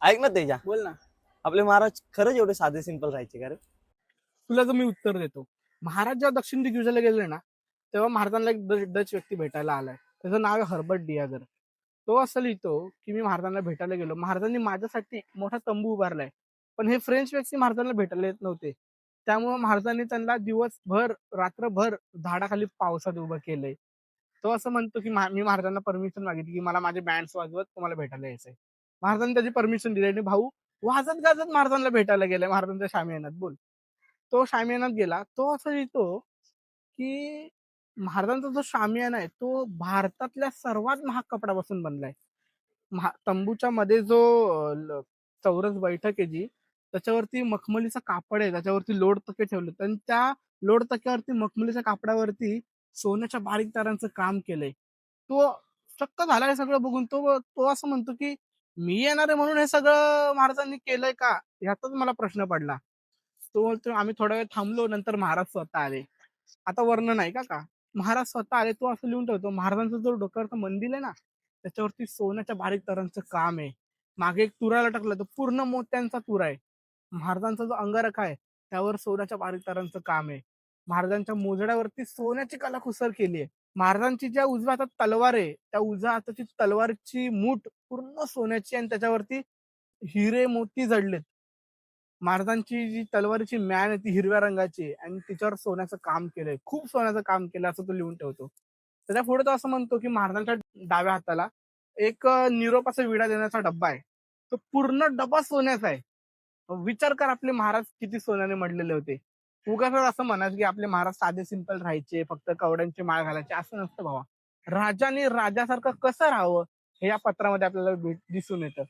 ऐक ना तेजा, बोल ना. आपले महाराज खरंच एवढे साधे सिंपल राहायचे का रे? तुला तर मी उत्तर देतो. महाराज जेव्हा दक्षिण दिग्विजयला गेले ना, तेव्हा महाराजांना एक डच व्यक्ती भेटायला आलाय. त्याचं नाव आहे हर्बर्ट डियागर. तो असं लिहितो की मी महाराजांना भेटायला गेलो, महाराजांनी माझ्यासाठी मोठा तंबू उभारलाय. पण हे फ्रेंच व्यक्ती महाराजांना भेटायला येत नव्हते. त्यामुळे महाराजांनी त्यांना दिवसभर रात्रभर झाडाखाली पावसात उभं केलंय. तो असं म्हणतो की मी महाराजांना परमिशन मागितली की मला माझे बँड्स वाजवत तुम्हाला भेटायला यायचंय. महाराजांनी त्याची परमिशन दिली आणि भाऊ वाजत गाजत महाराजांना भेटायला गेलाय महाराजांच्या शामियानात. बोल. तो शामियानात गेला. तो असं लिहितो की महाराजांचा जो शामियाना आहे तो भारतातल्या सर्वात महाग कपड्यापासून बनलाय. तंबूच्या मध्ये जो चौरस बैठक आहे जी, त्याच्यावरती मखमलीचं कापड आहे, त्याच्यावरती लोड तके ठेवले आणि त्या लोड तक्यावरती मखमलीच्या कापडावरती सोन्याच्या बारीक तारांचं काम केलंय. तो चक्क झालाय सगळं बघून. तो तो असं म्हणतो की मी येणार आहे म्हणून हे सगळं महाराजांनी केलंय का, ह्याचाच मला प्रश्न पडला. तो बोलतो आम्ही थोडा वेळ थांबलो, नंतर महाराज स्वतः आले. आता वर्णन आहे का महाराज स्वतः आले. तो असं लिहून ठेवतो महाराजांचा जो डोक्यावरचा मंदिर आहे ना, त्याच्यावरती सोन्याच्या बारीक तारांचं काम आहे. मागे एक तुराला टाकलं तर पूर्ण मोत्यांचा तुरा आहे. महाराजांचा जो अंगारखा आहे त्यावर सोन्याच्या बारीक तारांचं काम आहे. महाराजांच्या मोजड्यावरती सोन्याची कलाकुसर केली आहे. महाराजांची ज्या उजव्या हातात तलवार आहे त्या उजव्या हाताची तलवारची मूठ पूर्ण सोन्याची आणि त्याच्यावरती हिरे मोती जडलेत. महाराजांची जी तलवारीची म्यान आहे ती हिरव्या रंगाची आहे आणि तिच्यावर सोन्याचं काम केलंय. खूप सोन्याचं काम केलं असं तो लिहून ठेवतो. त्याच्या पुढे तो असं म्हणतो की महाराजांच्या डाव्या हाताला एक निरोपाचा विडा देण्याचा डब्बा आहे. तो पूर्ण डबा सोन्याचा आहे. विचार कर आपले महाराज किती सोन्याने मडलेले होते. उगाच असं म्हणायचं की आपले महाराज साधे सिंपल राहायचे, फक्त कवड्यांची माळ घालायचे, असं नसतं भावा. राजाने राजासारखं कसं राहावं हे या पत्रामध्ये आपल्याला दिसून येतं.